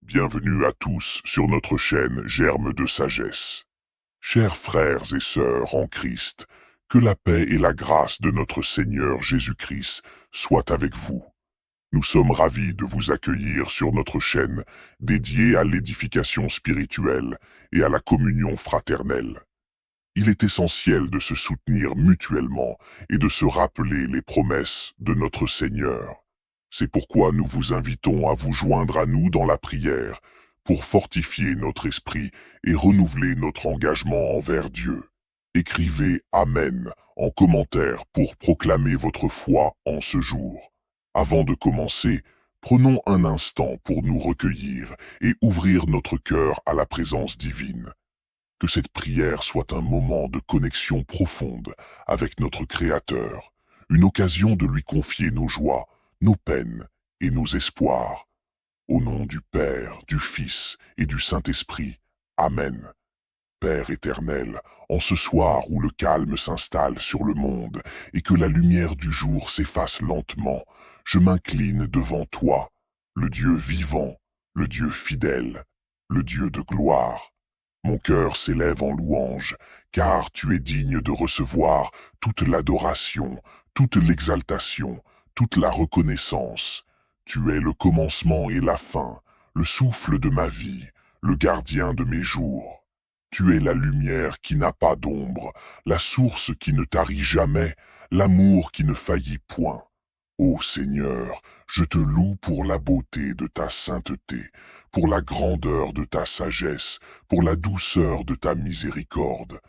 Bienvenue à tous sur notre chaîne Germe de Sagesse. Chers frères et sœurs en Christ, que la paix et la grâce de notre Seigneur Jésus-Christ soient avec vous. Nous sommes ravis de vous accueillir sur notre chaîne dédiée à l'édification spirituelle et à la communion fraternelle. Il est essentiel de se soutenir mutuellement et de se rappeler les promesses de notre Seigneur. C'est pourquoi nous vous invitons à vous joindre à nous dans la prière pour fortifier notre esprit et renouveler notre engagement envers Dieu. Écrivez Amen en commentaire pour proclamer votre foi en ce jour. Avant de commencer, prenons un instant pour nous recueillir et ouvrir notre cœur à la présence divine. Que cette prière soit un moment de connexion profonde avec notre Créateur, une occasion de lui confier nos joies, nos peines et nos espoirs. Au nom du Père, du Fils et du Saint-Esprit. Amen. Père éternel, en ce soir où le calme s'installe sur le monde et que la lumière du jour s'efface lentement, je m'incline devant toi, le Dieu vivant, le Dieu fidèle, le Dieu de gloire. Mon cœur s'élève en louange, car tu es digne de recevoir toute l'adoration, toute l'exaltation, toute la reconnaissance. Tu es le commencement et la fin, le souffle de ma vie, le gardien de mes jours. Tu es la lumière qui n'a pas d'ombre, la source qui ne tarit jamais, l'amour qui ne faillit point. Ô Seigneur, je te loue pour la beauté de ta sainteté, pour la grandeur de ta sagesse, pour la douceur de ta miséricorde.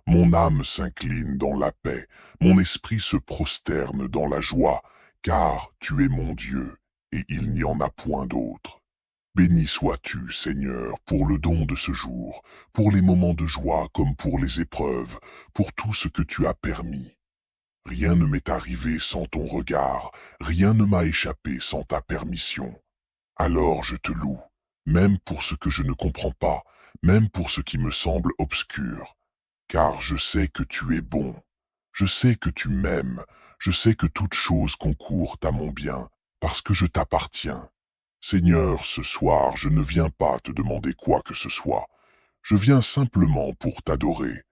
Mon âme s'incline dans la paix, mon esprit se prosterne dans la joie, car tu es mon Dieu, et il n'y en a point d'autre. Béni sois-tu, Seigneur, pour le don de ce jour, pour les moments de joie comme pour les épreuves, pour tout ce que tu as permis. Rien ne m'est arrivé sans ton regard, rien ne m'a échappé sans ta permission. Alors je te loue, même pour ce que je ne comprends pas, même pour ce qui me semble obscur, car je sais que tu es bon, je sais que tu m'aimes, je sais que toute chose concourt à mon bien, parce que je t'appartiens. Seigneur, ce soir, je ne viens pas te demander quoi que ce soit, je viens simplement pour t'adorer.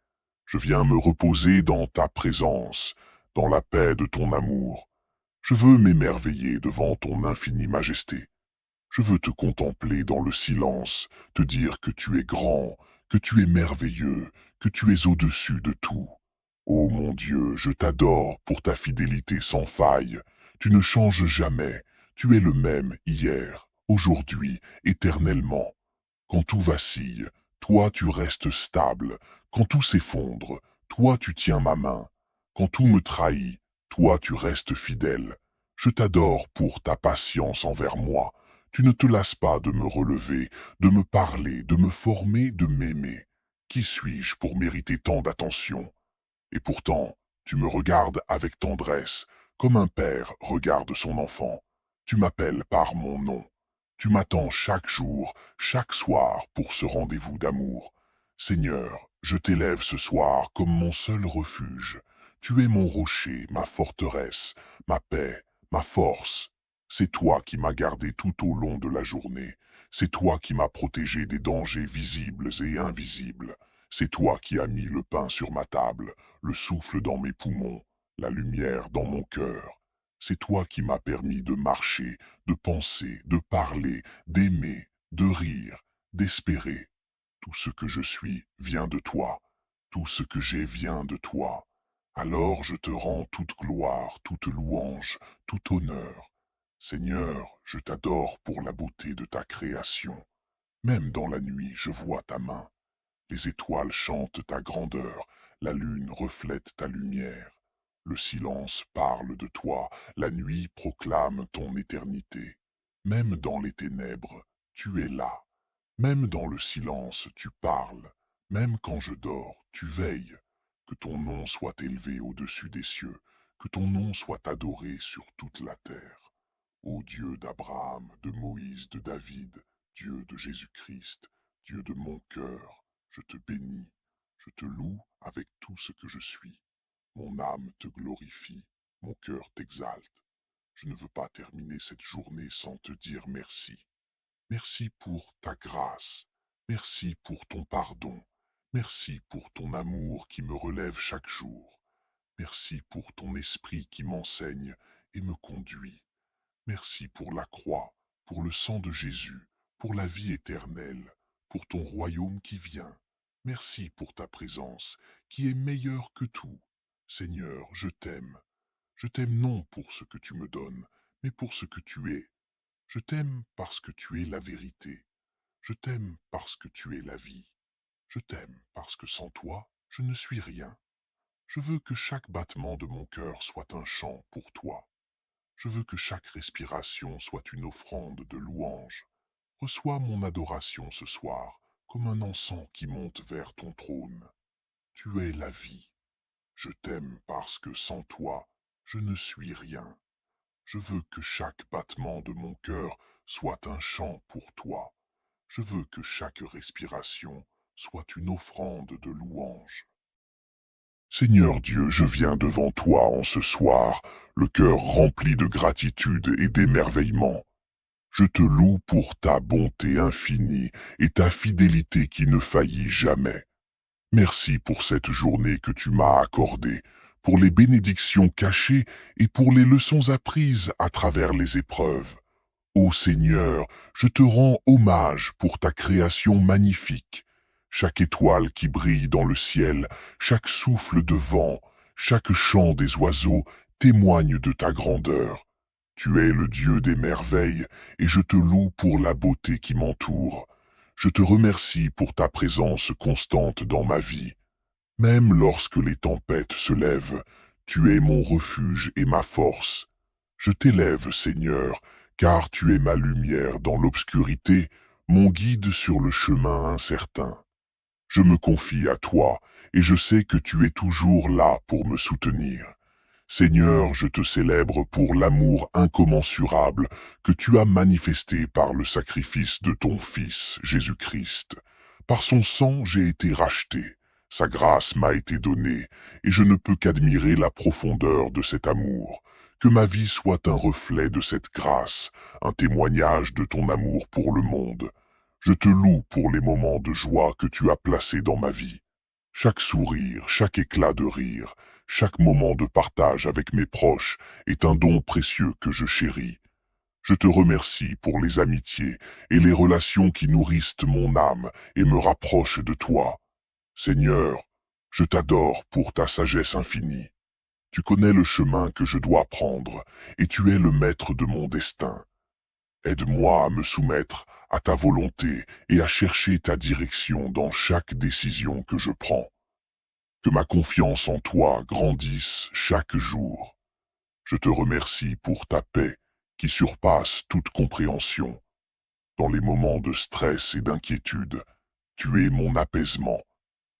Je viens me reposer dans ta présence, dans la paix de ton amour. Je veux m'émerveiller devant ton infinie majesté. Je veux te contempler dans le silence, te dire que tu es grand, que tu es merveilleux, que tu es au-dessus de tout. Ô mon Dieu, je t'adore pour ta fidélité sans faille. Tu ne changes jamais, tu es le même hier, aujourd'hui, éternellement. Quand tout vacille, toi tu restes stable. Quand tout s'effondre, toi tu tiens ma main. Quand tout me trahit, toi tu restes fidèle. Je t'adore pour ta patience envers moi. Tu ne te lasses pas de me relever, de me parler, de me former, de m'aimer. Qui suis-je pour mériter tant d'attention? Et pourtant, tu me regardes avec tendresse, comme un père regarde son enfant. Tu m'appelles par mon nom. Tu m'attends chaque jour, chaque soir pour ce rendez-vous d'amour. Seigneur, je t'élève ce soir comme mon seul refuge. Tu es mon rocher, ma forteresse, ma paix, ma force. C'est toi qui m'as gardé tout au long de la journée. C'est toi qui m'as protégé des dangers visibles et invisibles. C'est toi qui as mis le pain sur ma table, le souffle dans mes poumons, la lumière dans mon cœur. C'est toi qui m'as permis de marcher, de penser, de parler, d'aimer, de rire, d'espérer. Tout ce que je suis vient de toi. Tout ce que j'ai vient de toi. Alors je te rends toute gloire, toute louange, tout honneur. Seigneur, je t'adore pour la beauté de ta création. Même dans la nuit, je vois ta main. Les étoiles chantent ta grandeur, la lune reflète ta lumière. Le silence parle de toi, la nuit proclame ton éternité. Même dans les ténèbres, tu es là. Même dans le silence, tu parles. Même quand je dors, tu veilles. Que ton nom soit élevé au-dessus des cieux, que ton nom soit adoré sur toute la terre. Ô Dieu d'Abraham, de Moïse, de David, Dieu de Jésus-Christ, Dieu de mon cœur, je te bénis, je te loue avec tout ce que je suis. Mon âme te glorifie, mon cœur t'exalte. Je ne veux pas terminer cette journée sans te dire merci. Merci pour ta grâce. Merci pour ton pardon. Merci pour ton amour qui me relève chaque jour. Merci pour ton esprit qui m'enseigne et me conduit. Merci pour la croix, pour le sang de Jésus, pour la vie éternelle, pour ton royaume qui vient. Merci pour ta présence, qui est meilleure que tout. Seigneur, je t'aime. Je t'aime non pour ce que tu me donnes, mais pour ce que tu es. Je t'aime parce que tu es la vérité. Je t'aime parce que tu es la vie. Je t'aime parce que sans toi, je ne suis rien. Je veux que chaque battement de mon cœur soit un chant pour toi. Je veux que chaque respiration soit une offrande de louange. Reçois mon adoration ce soir, comme un encens qui monte vers ton trône. Tu es la vie. Je t'aime parce que sans toi, je ne suis rien. Je veux que chaque battement de mon cœur soit un chant pour toi. Je veux que chaque respiration soit une offrande de louange. Seigneur Dieu, je viens devant toi en ce soir, le cœur rempli de gratitude et d'émerveillement. Je te loue pour ta bonté infinie et ta fidélité qui ne faillit jamais. Merci pour cette journée que tu m'as accordée, pour les bénédictions cachées et pour les leçons apprises à travers les épreuves. Ô Seigneur, je te rends hommage pour ta création magnifique. Chaque étoile qui brille dans le ciel, chaque souffle de vent, chaque chant des oiseaux témoigne de ta grandeur. Tu es le Dieu des merveilles et je te loue pour la beauté qui m'entoure. Je te remercie pour ta présence constante dans ma vie. Même lorsque les tempêtes se lèvent, tu es mon refuge et ma force. Je t'élève, Seigneur, car tu es ma lumière dans l'obscurité, mon guide sur le chemin incertain. Je me confie à toi, et je sais que tu es toujours là pour me soutenir. Seigneur, je te célèbre pour l'amour incommensurable que tu as manifesté par le sacrifice de ton Fils, Jésus-Christ. Par son sang, j'ai été racheté. Sa grâce m'a été donnée, et je ne peux qu'admirer la profondeur de cet amour. Que ma vie soit un reflet de cette grâce, un témoignage de ton amour pour le monde. Je te loue pour les moments de joie que tu as placés dans ma vie. Chaque sourire, chaque éclat de rire, chaque moment de partage avec mes proches est un don précieux que je chéris. Je te remercie pour les amitiés et les relations qui nourrissent mon âme et me rapprochent de toi. Seigneur, je t'adore pour ta sagesse infinie. Tu connais le chemin que je dois prendre et tu es le maître de mon destin. Aide-moi à me soumettre à ta volonté et à chercher ta direction dans chaque décision que je prends. Que ma confiance en toi grandisse chaque jour. Je te remercie pour ta paix qui surpasse toute compréhension. Dans les moments de stress et d'inquiétude, tu es mon apaisement.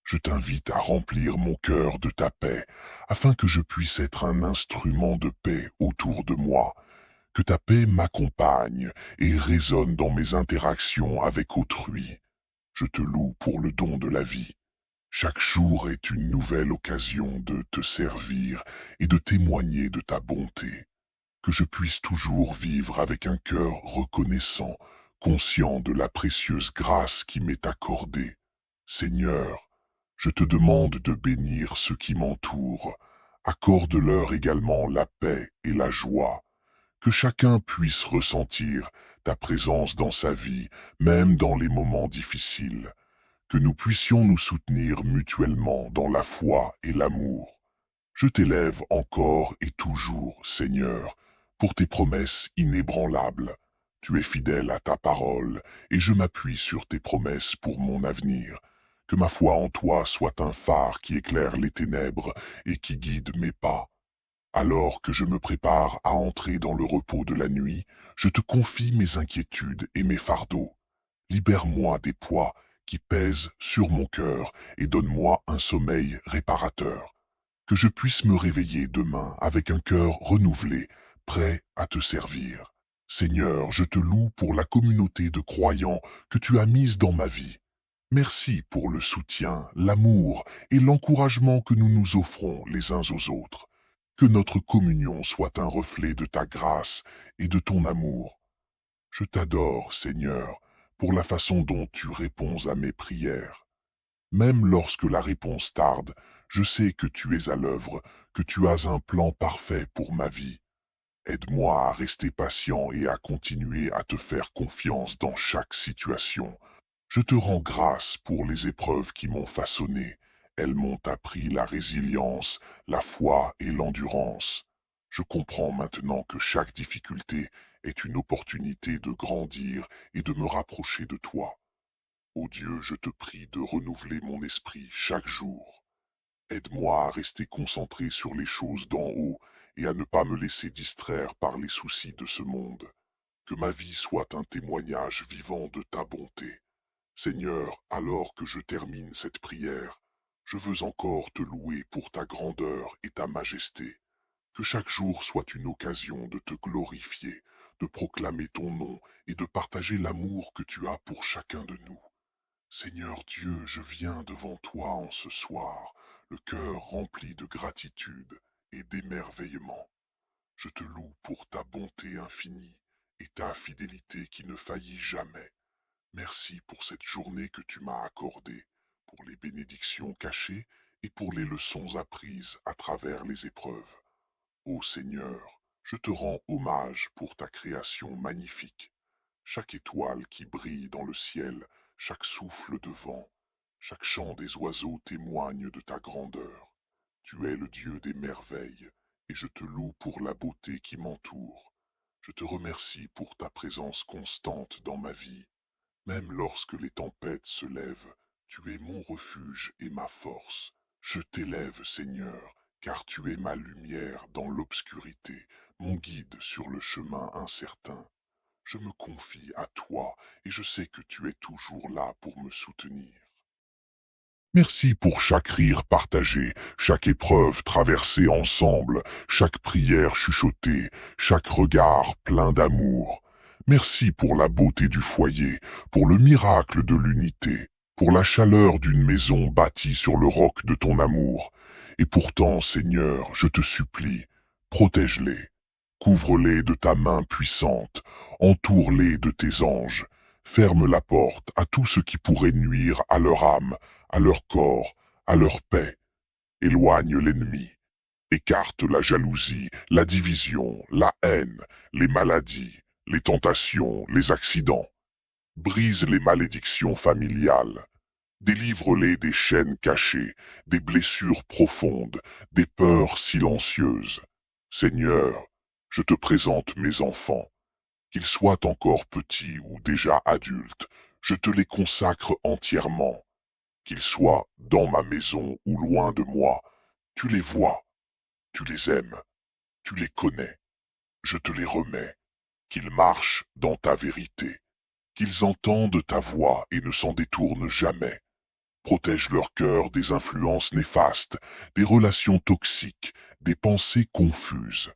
Je t'invite à remplir mon cœur de ta paix, afin que je puisse être un instrument de paix autour de moi. Que ta paix m'accompagne et résonne dans mes interactions avec autrui. Je te loue pour le don de la vie. Chaque jour est une nouvelle occasion de te servir et de témoigner de ta bonté. Que je puisse toujours vivre avec un cœur reconnaissant, conscient de la précieuse grâce qui m'est accordée. Seigneur, je te demande de bénir ceux qui m'entourent. Accorde-leur également la paix et la joie. Que chacun puisse ressentir ta présence dans sa vie, même dans les moments difficiles. Que nous puissions nous soutenir mutuellement dans la foi et l'amour. Je t'élève encore et toujours, Seigneur, pour tes promesses inébranlables. Tu es fidèle à ta parole, et je m'appuie sur tes promesses pour mon avenir. Que ma foi en toi soit un phare qui éclaire les ténèbres et qui guide mes pas. Alors que je me prépare à entrer dans le repos de la nuit, je te confie mes inquiétudes et mes fardeaux. Libère-moi des poids qui pèsent sur mon cœur et donne-moi un sommeil réparateur. Que je puisse me réveiller demain avec un cœur renouvelé, prêt à te servir. Seigneur, je te loue pour la communauté de croyants que tu as mise dans ma vie. Merci pour le soutien, l'amour et l'encouragement que nous nous offrons les uns aux autres. Que notre communion soit un reflet de ta grâce et de ton amour. Je t'adore, Seigneur, pour la façon dont tu réponds à mes prières. Même lorsque la réponse tarde, je sais que tu es à l'œuvre, que tu as un plan parfait pour ma vie. Aide-moi à rester patient et à continuer à te faire confiance dans chaque situation. Je te rends grâce pour les épreuves qui m'ont façonné. Elles m'ont appris la résilience, la foi et l'endurance. Je comprends maintenant que chaque difficulté est une opportunité de grandir et de me rapprocher de toi. Ô Dieu, je te prie de renouveler mon esprit chaque jour. Aide-moi à rester concentré sur les choses d'en haut et à ne pas me laisser distraire par les soucis de ce monde. Que ma vie soit un témoignage vivant de ta bonté. Seigneur, alors que je termine cette prière, je veux encore te louer pour ta grandeur et ta majesté. Que chaque jour soit une occasion de te glorifier, de proclamer ton nom et de partager l'amour que tu as pour chacun de nous. Seigneur Dieu, je viens devant toi en ce soir, le cœur rempli de gratitude et d'émerveillement. Je te loue pour ta bonté infinie et ta fidélité qui ne faillit jamais. Merci pour cette journée que tu m'as accordée, pour les bénédictions cachées et pour les leçons apprises à travers les épreuves. Ô Seigneur, je te rends hommage pour ta création magnifique. Chaque étoile qui brille dans le ciel, chaque souffle de vent, chaque chant des oiseaux témoigne de ta grandeur. Tu es le Dieu des merveilles, et je te loue pour la beauté qui m'entoure. Je te remercie pour ta présence constante dans ma vie. Même lorsque les tempêtes se lèvent, tu es mon refuge et ma force. Je t'élève, Seigneur, car tu es ma lumière dans l'obscurité, mon guide sur le chemin incertain. Je me confie à toi et je sais que tu es toujours là pour me soutenir. Merci pour chaque rire partagé, chaque épreuve traversée ensemble, chaque prière chuchotée, chaque regard plein d'amour. Merci pour la beauté du foyer, pour le miracle de l'unité, pour la chaleur d'une maison bâtie sur le roc de ton amour. Et pourtant, Seigneur, je te supplie, protège-les, couvre-les de ta main puissante, entoure-les de tes anges, ferme la porte à tout ce qui pourrait nuire à leur âme, à leur corps, à leur paix. Éloigne l'ennemi. Écarte la jalousie, la division, la haine, les maladies, les tentations, les accidents. Brise les malédictions familiales. Délivre-les des chaînes cachées, des blessures profondes, des peurs silencieuses. Seigneur, je te présente mes enfants. Qu'ils soient encore petits ou déjà adultes, je te les consacre entièrement. Qu'ils soient dans ma maison ou loin de moi, tu les vois, tu les aimes, tu les connais, je te les remets. Qu'ils marchent dans ta vérité, qu'ils entendent ta voix et ne s'en détournent jamais. Protège leur cœur des influences néfastes, des relations toxiques, des pensées confuses.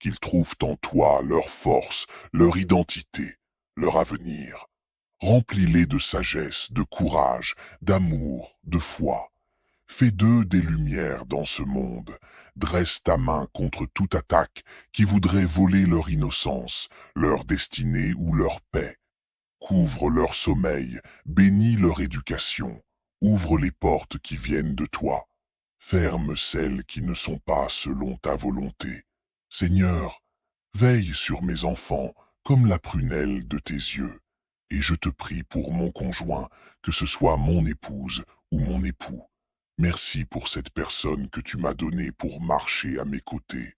Qu'ils trouvent en toi leur force, leur identité, leur avenir. Remplis-les de sagesse, de courage, d'amour, de foi. Fais d'eux des lumières dans ce monde. Dresse ta main contre toute attaque qui voudrait voler leur innocence, leur destinée ou leur paix. Couvre leur sommeil, bénis leur éducation. Ouvre les portes qui viennent de toi. Ferme celles qui ne sont pas selon ta volonté. Seigneur, veille sur mes enfants comme la prunelle de tes yeux. Et je te prie pour mon conjoint, que ce soit mon épouse ou mon époux. Merci pour cette personne que tu m'as donnée pour marcher à mes côtés.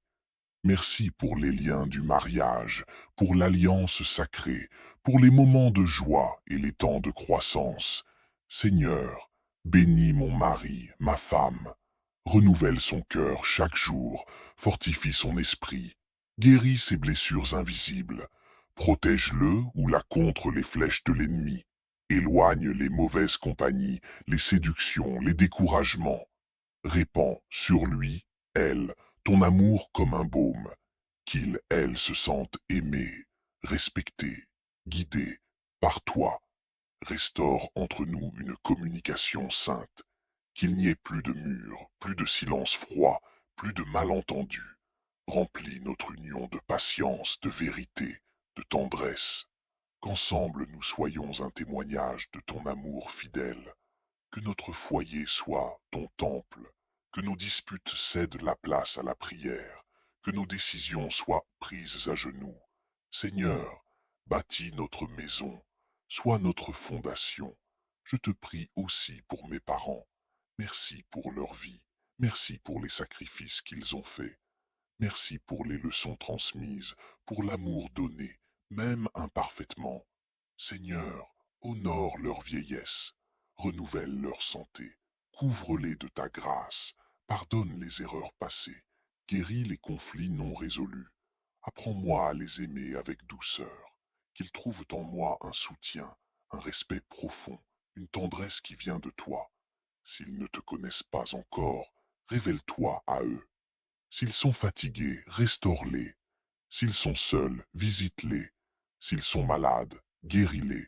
Merci pour les liens du mariage, pour l'alliance sacrée, pour les moments de joie et les temps de croissance. Seigneur, bénis mon mari, ma femme. Renouvelle son cœur chaque jour, fortifie son esprit, guéris ses blessures invisibles, protège-le ou la contre les flèches de l'ennemi, éloigne les mauvaises compagnies, les séductions, les découragements. Répands sur lui, elle, ton amour comme un baume, qu'il, elle, se sente aimé, respecté, guidé par toi. Restaure entre nous une communication sainte, qu'il n'y ait plus de murs, plus de silence froid, plus de malentendus. Remplis notre union de patience, de vérité, de tendresse. qu'ensemble nous soyons un témoignage de ton amour fidèle, que notre foyer soit ton temple, que nos disputes cèdent la place à la prière, que nos décisions soient prises à genoux. Seigneur, bâtis notre maison, sois notre fondation. Je te prie aussi pour mes parents. Merci pour leur vie, merci pour les sacrifices qu'ils ont faits. Merci pour les leçons transmises, pour l'amour donné, même imparfaitement. Seigneur, honore leur vieillesse, renouvelle leur santé, couvre-les de ta grâce, pardonne les erreurs passées, guéris les conflits non résolus. Apprends-moi à les aimer avec douceur, qu'ils trouvent en moi un soutien, un respect profond, une tendresse qui vient de toi. S'ils ne te connaissent pas encore, révèle-toi à eux. S'ils sont fatigués, restaure-les. S'ils sont seuls, visite-les. S'ils sont malades, guéris-les.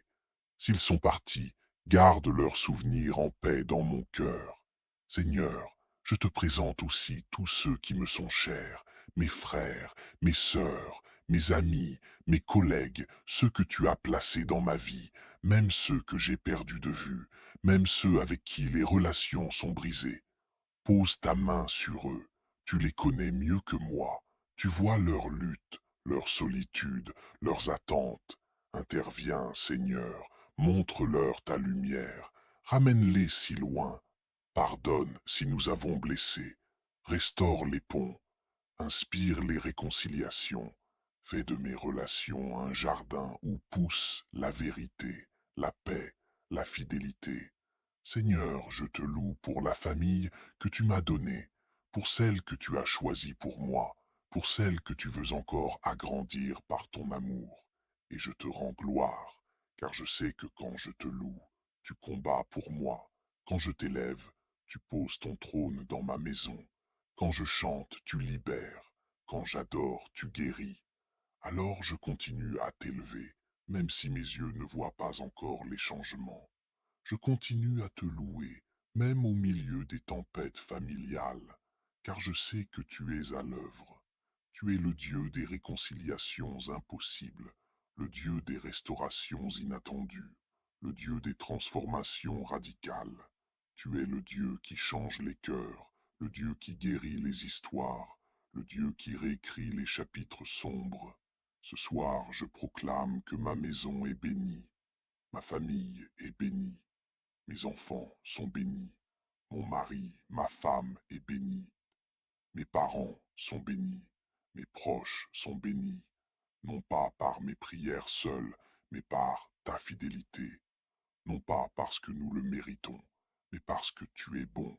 S'ils sont partis, garde leurs souvenirs en paix dans mon cœur. Seigneur, je te présente aussi tous ceux qui me sont chers, mes frères, mes sœurs, mes amis, mes collègues, ceux que tu as placés dans ma vie, même ceux que j'ai perdus de vue, même ceux avec qui les relations sont brisées. Pose ta main sur eux, tu les connais mieux que moi, tu vois leur lutte, leur solitude, leurs attentes. Interviens, Seigneur, montre-leur ta lumière, ramène-les si loin, pardonne si nous avons blessé, restaure les ponts, inspire les réconciliations, fais de mes relations un jardin où pousse la vérité, la paix, la fidélité. Seigneur, je te loue pour la famille que tu m'as donnée, pour celle que tu as choisie pour moi, pour celle que tu veux encore agrandir par ton amour. Et je te rends gloire, car je sais que quand je te loue, tu combats pour moi. Quand je t'élève, tu poses ton trône dans ma maison. Quand je chante, tu libères. Quand j'adore, tu guéris. Alors je continue à t'élever, même si mes yeux ne voient pas encore les changements. Je continue à te louer, même au milieu des tempêtes familiales, car je sais que tu es à l'œuvre. Tu es le Dieu des réconciliations impossibles, le Dieu des restaurations inattendues, le Dieu des transformations radicales. Tu es le Dieu qui change les cœurs, le Dieu qui guérit les histoires, le Dieu qui réécrit les chapitres sombres. Ce soir, je proclame que ma maison est bénie, ma famille est bénie. Mes enfants sont bénis, mon mari, ma femme est béni, mes parents sont bénis, mes proches sont bénis, non pas par mes prières seules, mais par ta fidélité, non pas parce que nous le méritons, mais parce que tu es bon,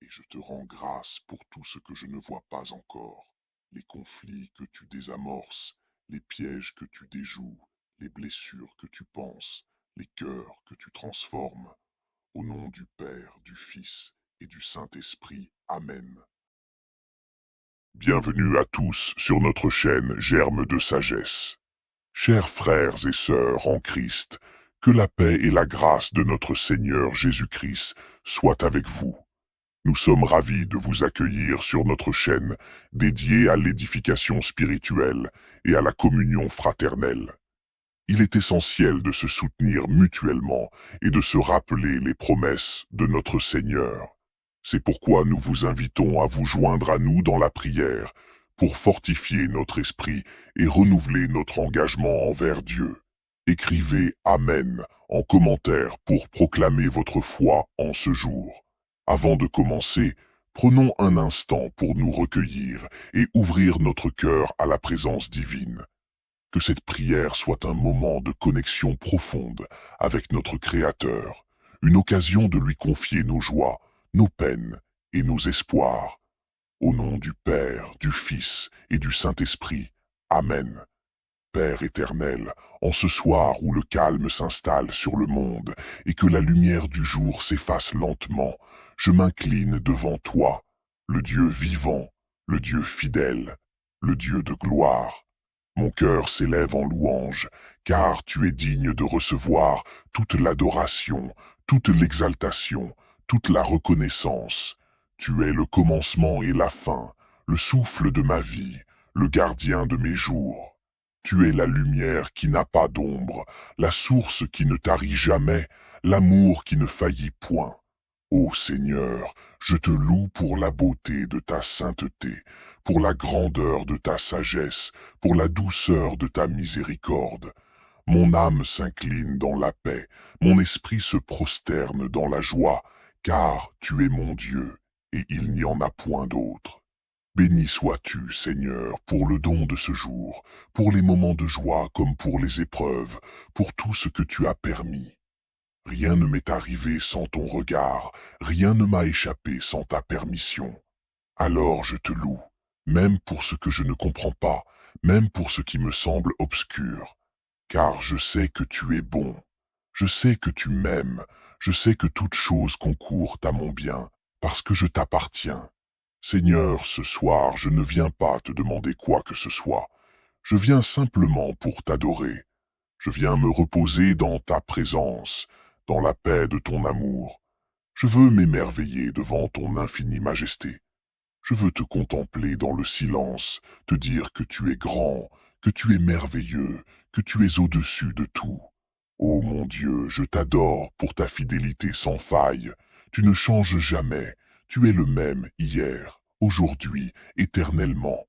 et je te rends grâce pour tout ce que je ne vois pas encore, les conflits que tu désamorces, les pièges que tu déjoues, les blessures que tu penses, les cœurs que tu transformes. Au nom du Père, du Fils et du Saint-Esprit. Amen. Bienvenue à tous sur notre chaîne Germe de Sagesse. Chers frères et sœurs en Christ, que la paix et la grâce de notre Seigneur Jésus-Christ soient avec vous. Nous sommes ravis de vous accueillir sur notre chaîne dédiée à l'édification spirituelle et à la communion fraternelle. Il est essentiel de se soutenir mutuellement et de se rappeler les promesses de notre Seigneur. C'est pourquoi nous vous invitons à vous joindre à nous dans la prière pour fortifier notre esprit et renouveler notre engagement envers Dieu. Écrivez Amen en commentaire pour proclamer votre foi en ce jour. Avant de commencer, prenons un instant pour nous recueillir et ouvrir notre cœur à la présence divine. Que cette prière soit un moment de connexion profonde avec notre Créateur, une occasion de lui confier nos joies, nos peines et nos espoirs. Au nom du Père, du Fils et du Saint-Esprit. Amen. Père éternel, en ce soir où le calme s'installe sur le monde et que la lumière du jour s'efface lentement, je m'incline devant toi, le Dieu vivant, le Dieu fidèle, le Dieu de gloire. Mon cœur s'élève en louange, car tu es digne de recevoir toute l'adoration, toute l'exaltation, toute la reconnaissance. Tu es le commencement et la fin, le souffle de ma vie, le gardien de mes jours. Tu es la lumière qui n'a pas d'ombre, la source qui ne tarit jamais, l'amour qui ne faillit point. Ô Seigneur, je te loue pour la beauté de ta sainteté, pour la grandeur de ta sagesse, pour la douceur de ta miséricorde. Mon âme s'incline dans la paix, mon esprit se prosterne dans la joie, car tu es mon Dieu, et il n'y en a point d'autre. Béni sois-tu, Seigneur, pour le don de ce jour, pour les moments de joie comme pour les épreuves, pour tout ce que tu as permis. Rien ne m'est arrivé sans ton regard, rien ne m'a échappé sans ta permission. Alors je te loue, même pour ce que je ne comprends pas, même pour ce qui me semble obscur, car je sais que tu es bon, je sais que tu m'aimes, je sais que toute chose concourt à mon bien, parce que je t'appartiens. Seigneur, ce soir, je ne viens pas te demander quoi que ce soit, je viens simplement pour t'adorer. Je viens me reposer dans ta présence, dans la paix de ton amour. Je veux m'émerveiller devant ton infinie majesté. Je veux te contempler dans le silence, te dire que tu es grand, que tu es merveilleux, que tu es au-dessus de tout. Ô mon Dieu, je t'adore pour ta fidélité sans faille. Tu ne changes jamais, tu es le même hier, aujourd'hui, éternellement.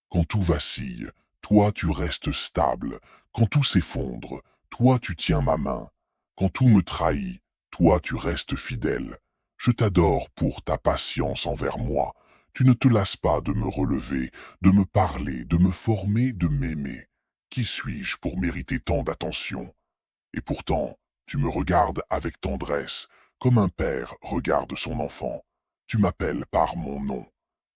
Quand tout vacille, toi tu restes stable. Quand tout s'effondre, toi tu tiens ma main. Quand tout me trahit, toi tu restes fidèle. Je t'adore pour ta patience envers moi. Tu ne te lasses pas de me relever, de me parler, de me former, de m'aimer. Qui suis-je pour mériter tant d'attention? Et pourtant, tu me regardes avec tendresse, comme un père regarde son enfant. Tu m'appelles par mon nom.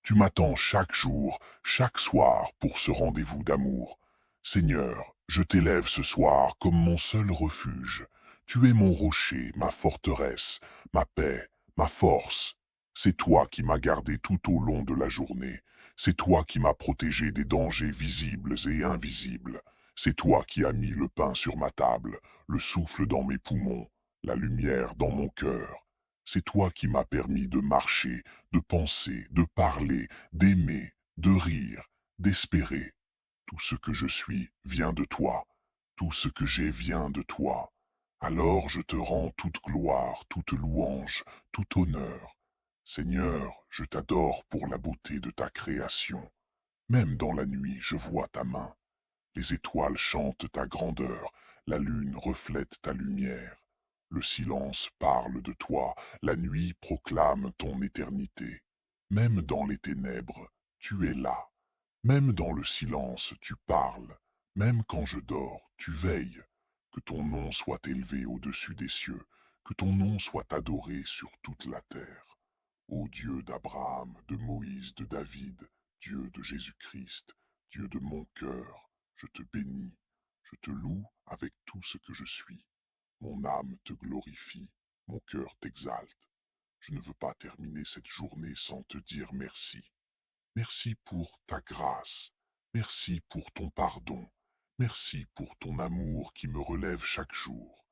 Tu m'attends chaque jour, chaque soir pour ce rendez-vous d'amour. Seigneur, je t'élève ce soir comme mon seul refuge. Tu es mon rocher, ma forteresse, ma paix, ma force. C'est toi qui m'as gardé tout au long de la journée. C'est toi qui m'as protégé des dangers visibles et invisibles. C'est toi qui as mis le pain sur ma table, le souffle dans mes poumons, la lumière dans mon cœur. C'est toi qui m'as permis de marcher, de penser, de parler, d'aimer, de rire, d'espérer. Tout ce que je suis vient de toi. Tout ce que j'ai vient de toi. Alors je te rends toute gloire, toute louange, tout honneur. Seigneur, je t'adore pour la beauté de ta création. Même dans la nuit, je vois ta main. Les étoiles chantent ta grandeur, la lune reflète ta lumière. Le silence parle de toi, la nuit proclame ton éternité. Même dans les ténèbres, tu es là. Même dans le silence, tu parles. Même quand je dors, tu veilles. Que ton nom soit élevé au-dessus des cieux, que ton nom soit adoré sur toute la terre. Ô Dieu d'Abraham, de Moïse, de David, Dieu de Jésus-Christ, Dieu de mon cœur, je te bénis, je te loue avec tout ce que je suis. Mon âme te glorifie, mon cœur t'exalte. Je ne veux pas terminer cette journée sans te dire merci. Merci pour ta grâce, merci pour ton pardon, merci pour ton amour qui me relève chaque jour.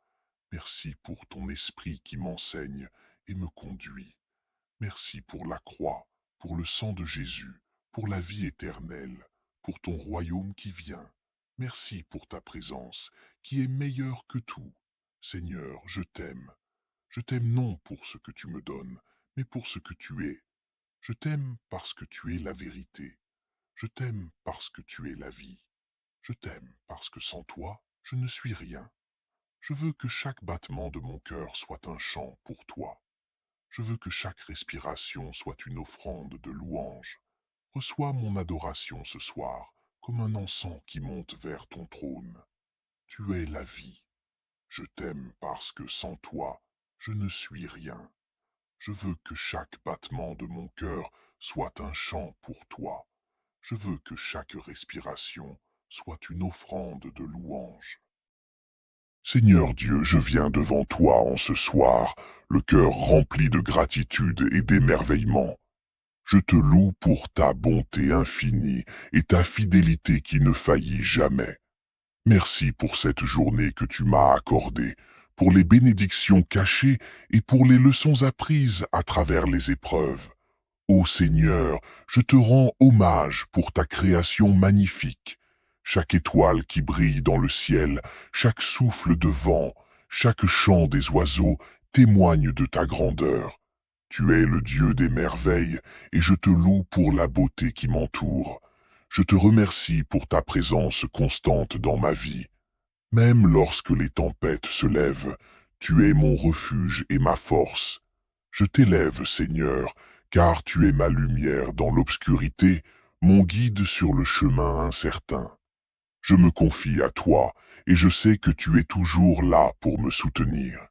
Merci pour ton esprit qui m'enseigne et me conduit. Merci pour la croix, pour le sang de Jésus, pour la vie éternelle, pour ton royaume qui vient. Merci pour ta présence, qui est meilleure que tout. Seigneur, je t'aime. Je t'aime non pour ce que tu me donnes, mais pour ce que tu es. Je t'aime parce que tu es la vérité. Je t'aime parce que tu es la vie. Je t'aime parce que sans toi, je ne suis rien. Je veux que chaque battement de mon cœur soit un chant pour toi. Je veux que chaque respiration soit une offrande de louange. Reçois mon adoration ce soir, comme un encens qui monte vers ton trône. Tu es la vie. Je t'aime parce que sans toi, je ne suis rien. Je veux que chaque battement de mon cœur soit un chant pour toi. Je veux que chaque respiration soit une offrande de louange. Seigneur Dieu, je viens devant toi en ce soir, le cœur rempli de gratitude et d'émerveillement. Je te loue pour ta bonté infinie et ta fidélité qui ne faillit jamais. Merci pour cette journée que tu m'as accordée, pour les bénédictions cachées et pour les leçons apprises à travers les épreuves. Ô Seigneur, je te rends hommage pour ta création magnifique. Chaque étoile qui brille dans le ciel, chaque souffle de vent, chaque chant des oiseaux témoigne de ta grandeur. Tu es le Dieu des merveilles, et je te loue pour la beauté qui m'entoure. Je te remercie pour ta présence constante dans ma vie. Même lorsque les tempêtes se lèvent, tu es mon refuge et ma force. Je t'élève, Seigneur, car tu es ma lumière dans l'obscurité, mon guide sur le chemin incertain. Je me confie à toi, et je sais que tu es toujours là pour me soutenir.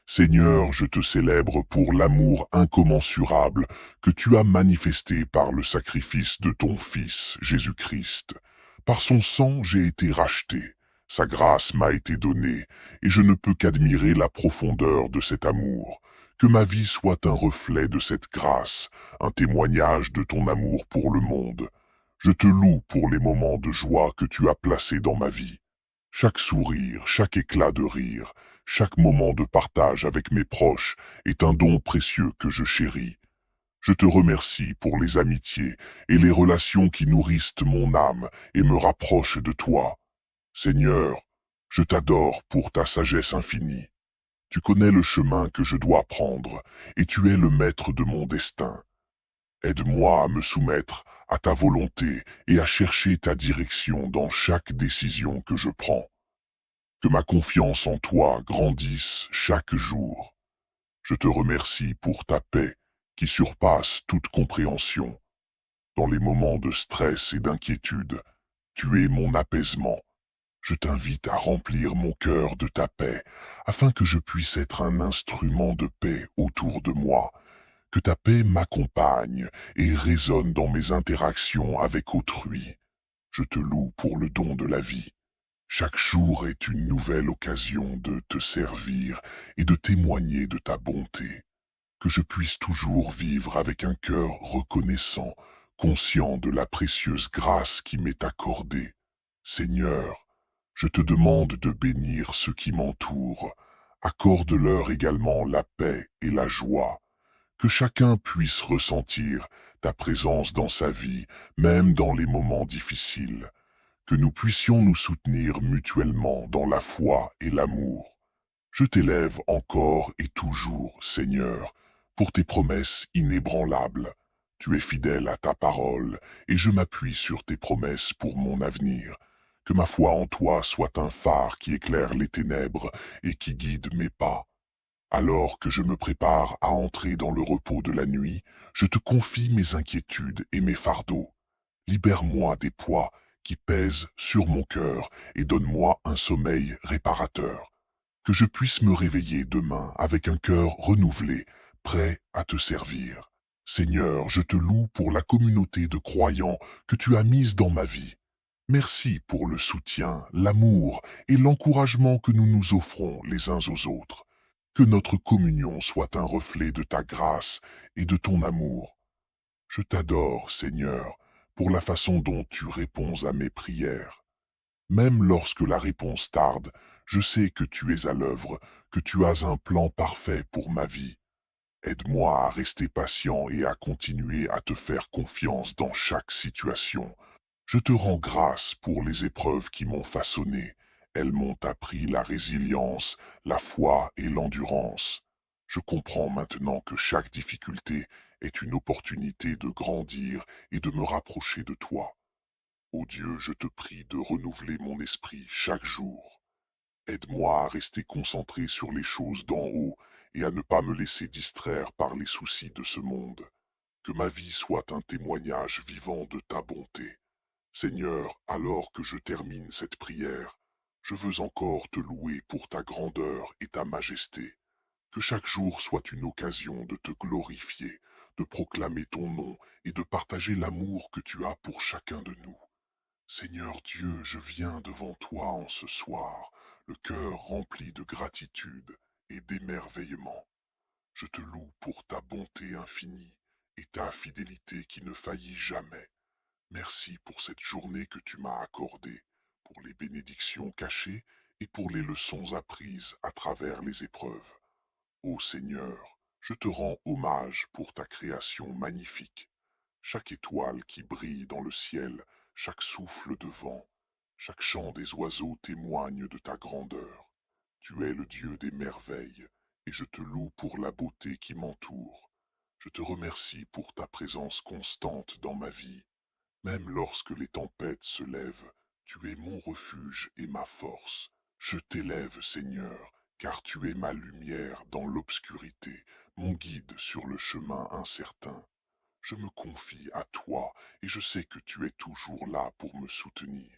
Seigneur, je te célèbre pour l'amour incommensurable que tu as manifesté par le sacrifice de ton Fils, Jésus-Christ. Par son sang, j'ai été racheté. Sa grâce m'a été donnée, et je ne peux qu'admirer la profondeur de cet amour. Que ma vie soit un reflet de cette grâce, un témoignage de ton amour pour le monde. Je te loue pour les moments de joie que tu as placés dans ma vie. Chaque sourire, chaque éclat de rire, chaque moment de partage avec mes proches est un don précieux que je chéris. Je te remercie pour les amitiés et les relations qui nourrissent mon âme et me rapprochent de toi. Seigneur, je t'adore pour ta sagesse infinie. Tu connais le chemin que je dois prendre et tu es le maître de mon destin. Aide-moi à me soumettre à ta volonté et à chercher ta direction dans chaque décision que je prends. Que ma confiance en toi grandisse chaque jour. Je te remercie pour ta paix qui surpasse toute compréhension. Dans les moments de stress et d'inquiétude, tu es mon apaisement. Je t'invite à remplir mon cœur de ta paix, afin que je puisse être un instrument de paix autour de moi. Que ta paix m'accompagne et résonne dans mes interactions avec autrui. Je te loue pour le don de la vie. Chaque jour est une nouvelle occasion de te servir et de témoigner de ta bonté. Que je puisse toujours vivre avec un cœur reconnaissant, conscient de la précieuse grâce qui m'est accordée. Seigneur, je te demande de bénir ceux qui m'entourent. Accorde-leur également la paix et la joie. Que chacun puisse ressentir ta présence dans sa vie, même dans les moments difficiles. Que nous puissions nous soutenir mutuellement dans la foi et l'amour. Je t'élève encore et toujours, Seigneur, pour tes promesses inébranlables. Tu es fidèle à ta parole, et je m'appuie sur tes promesses pour mon avenir. Que ma foi en toi soit un phare qui éclaire les ténèbres et qui guide mes pas. Alors que je me prépare à entrer dans le repos de la nuit, je te confie mes inquiétudes et mes fardeaux. Libère-moi des poids qui pèsent sur mon cœur et donne-moi un sommeil réparateur. Que je puisse me réveiller demain avec un cœur renouvelé, prêt à te servir. Seigneur, je te loue pour la communauté de croyants que tu as mise dans ma vie. Merci pour le soutien, l'amour et l'encouragement que nous nous offrons les uns aux autres. Que notre communion soit un reflet de ta grâce et de ton amour. Je t'adore, Seigneur, pour la façon dont tu réponds à mes prières. Même lorsque la réponse tarde, je sais que tu es à l'œuvre, que tu as un plan parfait pour ma vie. Aide-moi à rester patient et à continuer à te faire confiance dans chaque situation. Je te rends grâce pour les épreuves qui m'ont façonné. Elles m'ont appris la résilience, la foi et l'endurance. Je comprends maintenant que chaque difficulté est une opportunité de grandir et de me rapprocher de toi. Ô Dieu, je te prie de renouveler mon esprit chaque jour. Aide-moi à rester concentré sur les choses d'en haut et à ne pas me laisser distraire par les soucis de ce monde. Que ma vie soit un témoignage vivant de ta bonté. Seigneur, alors que je termine cette prière, je veux encore te louer pour ta grandeur et ta majesté. Que chaque jour soit une occasion de te glorifier, de proclamer ton nom et de partager l'amour que tu as pour chacun de nous. Seigneur Dieu, je viens devant toi en ce soir, le cœur rempli de gratitude et d'émerveillement. Je te loue pour ta bonté infinie et ta fidélité qui ne faillit jamais. Merci pour cette journée que tu m'as accordée, pour les bénédictions cachées et pour les leçons apprises à travers les épreuves. Ô Seigneur, je te rends hommage pour ta création magnifique. Chaque étoile qui brille dans le ciel, chaque souffle de vent, Chaque chant des oiseaux témoigne de ta grandeur. Tu es le Dieu des merveilles, et je te loue pour la beauté qui m'entoure. Je te remercie pour ta présence constante dans ma vie. Même lorsque les tempêtes se lèvent, tu es mon refuge et ma force. Je t'élève, Seigneur, car tu es ma lumière dans l'obscurité, mon guide sur le chemin incertain. Je me confie à toi et je sais que tu es toujours là pour me soutenir.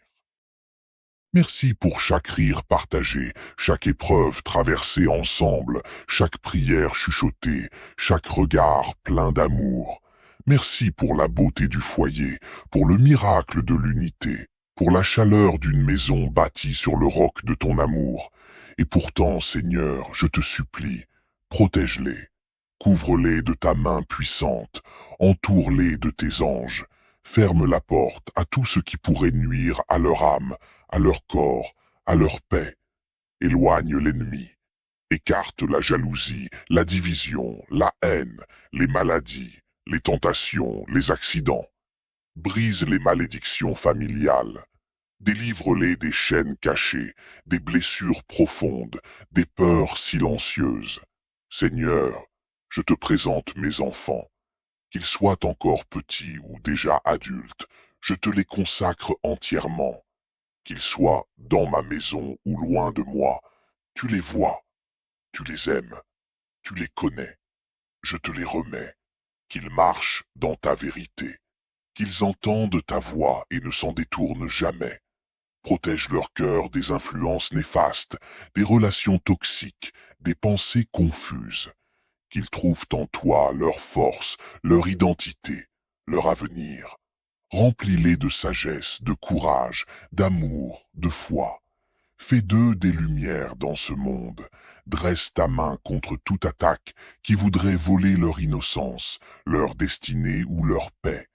Merci pour chaque rire partagé, chaque épreuve traversée ensemble, chaque prière chuchotée, chaque regard plein d'amour. Merci pour la beauté du foyer, pour le miracle de l'unité, pour la chaleur d'une maison bâtie sur le roc de ton amour. Et pourtant, Seigneur, je te supplie, protège-les, couvre-les de ta main puissante, entoure-les de tes anges, ferme la porte à tout ce qui pourrait nuire à leur âme, à leur corps, à leur paix. Éloigne l'ennemi, écarte la jalousie, la division, la haine, les maladies, les tentations, les accidents. Brise les malédictions familiales. Délivre-les des chaînes cachées, des blessures profondes, des peurs silencieuses. Seigneur, je te présente mes enfants. Qu'ils soient encore petits ou déjà adultes, je te les consacre entièrement. Qu'ils soient dans ma maison ou loin de moi, tu les vois, tu les aimes, tu les connais, je te les remets. Qu'ils marchent dans ta vérité, qu'ils entendent ta voix et ne s'en détournent jamais. Protège leur cœur des influences néfastes, des relations toxiques, des pensées confuses. Qu'ils trouvent en toi leur force, leur identité, leur avenir. Remplis-les de sagesse, de courage, d'amour, de foi. Fais d'eux des lumières dans ce monde. Dresse ta main contre toute attaque qui voudrait voler leur innocence, leur destinée ou leur paix.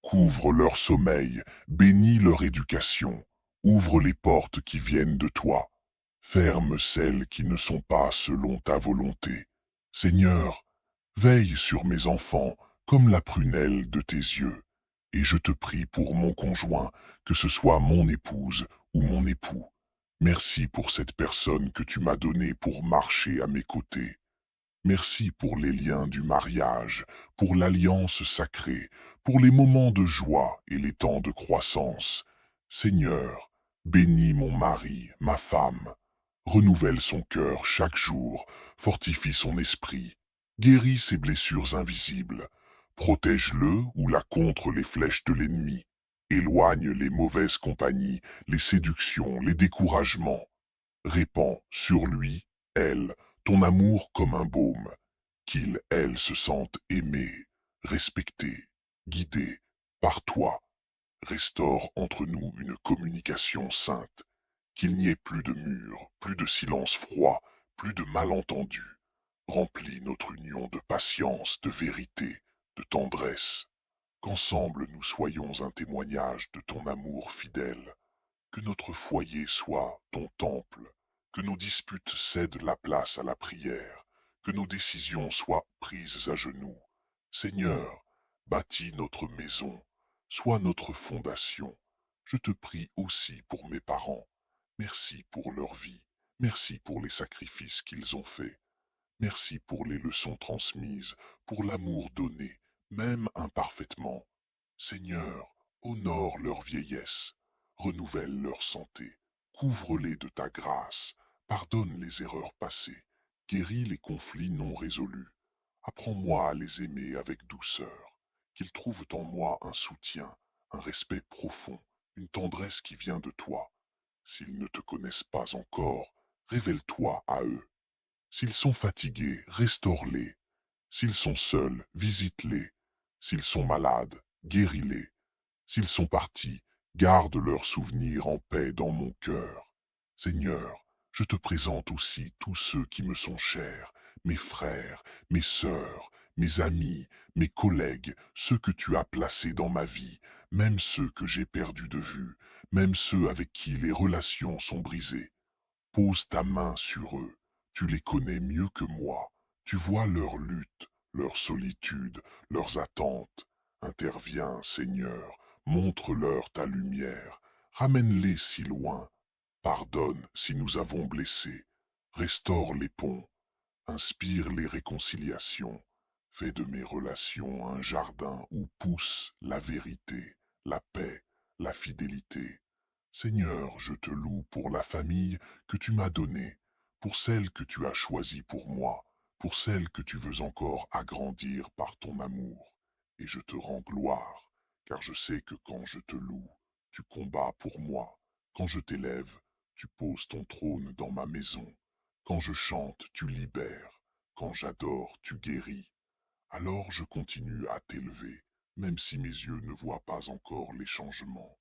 Couvre leur sommeil, bénis leur éducation. Ouvre les portes qui viennent de toi. Ferme celles qui ne sont pas selon ta volonté. Seigneur, veille sur mes enfants comme la prunelle de tes yeux. Et je te prie pour mon conjoint, que ce soit mon épouse ou mon époux. Merci pour cette personne que tu m'as donnée pour marcher à mes côtés. Merci pour les liens du mariage, pour l'alliance sacrée, pour les moments de joie et les temps de croissance. Seigneur, bénis mon mari, ma femme. Renouvelle son cœur chaque jour, fortifie son esprit, guéris ses blessures invisibles, protège-le ou la contre les flèches de l'ennemi, éloigne les mauvaises compagnies, les séductions, les découragements. Répands sur lui, elle, ton amour comme un baume, qu'il, elle, se sente aimée, respectée, guidée par toi. Restaure entre nous une communication sainte, qu'il n'y ait plus de murs, plus de silence froid, plus de malentendus. Remplis notre union de patience, de vérité, de tendresse. Qu'ensemble nous soyons un témoignage de ton amour fidèle. Que notre foyer soit ton temple, que nos disputes cèdent la place à la prière, que nos décisions soient prises à genoux. Seigneur, bâtis notre maison, sois notre fondation. Je te prie aussi pour mes parents. Merci pour leur vie, merci pour les sacrifices qu'ils ont faits, merci pour les leçons transmises, pour l'amour donné, même imparfaitement. Seigneur, honore leur vieillesse, renouvelle leur santé, couvre-les de ta grâce, pardonne les erreurs passées, guéris les conflits non résolus. Apprends-moi à les aimer avec douceur, qu'ils trouvent en moi un soutien, un respect profond, une tendresse qui vient de toi. S'ils ne te connaissent pas encore, révèle-toi à eux. S'ils sont fatigués, restaure-les. S'ils sont seuls, visite-les. S'ils sont malades, guéris-les. S'ils sont partis, garde leurs souvenirs en paix dans mon cœur. Seigneur, je te présente aussi tous ceux qui me sont chers, mes frères, mes sœurs, mes amis, mes collègues, ceux que tu as placés dans ma vie, même ceux que j'ai perdus de vue, même ceux avec qui les relations sont brisées. Pose ta main sur eux, tu les connais mieux que moi, tu vois leurs luttes, leurs solitudes, leurs attentes. Interviens, Seigneur, montre-leur ta lumière, Ramène-les si loin. Pardonne si nous avons blessé. Restaure les ponts. Inspire les réconciliations. Fais de mes relations un jardin où pousse la vérité, la paix, la fidélité. Seigneur, je te loue pour la famille que tu m'as donnée, pour celle que tu as choisie pour moi, pour celle que tu veux encore agrandir par ton amour. Et je te rends gloire, car je sais que quand je te loue, tu combats pour moi. Quand je t'élève, tu poses ton trône dans ma maison. Quand je chante, tu libères. Quand j'adore, tu guéris. Alors je continue à t'élever, même si mes yeux ne voient pas encore les changements.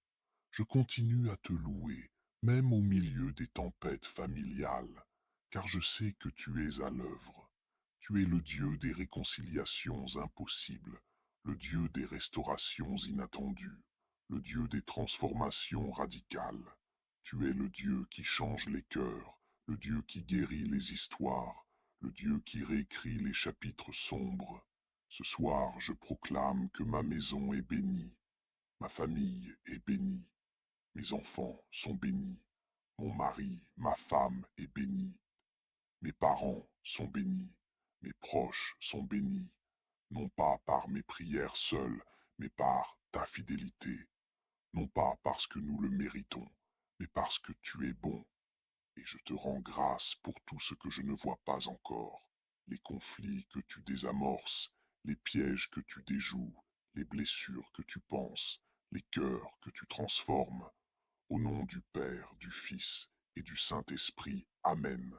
Je continue à te louer, même au milieu des tempêtes familiales, car je sais que tu es à l'œuvre. Tu es le Dieu des réconciliations impossibles, le Dieu des restaurations inattendues, le Dieu des transformations radicales. Tu es le Dieu qui change les cœurs, le Dieu qui guérit les histoires, le Dieu qui réécrit les chapitres sombres. Ce soir, je proclame que ma maison est bénie, ma famille est bénie. Mes enfants sont bénis. Mon mari, ma femme est béni. Mes parents sont bénis. Mes proches sont bénis. Non pas par mes prières seules, mais par ta fidélité. Non pas parce que nous le méritons, mais parce que tu es bon. Et je te rends grâce pour tout ce que je ne vois pas encore. Les conflits que tu désamorces, les pièges que tu déjoues, les blessures que tu penses, les cœurs que tu transformes. Au nom du Père, du Fils et du Saint-Esprit. Amen.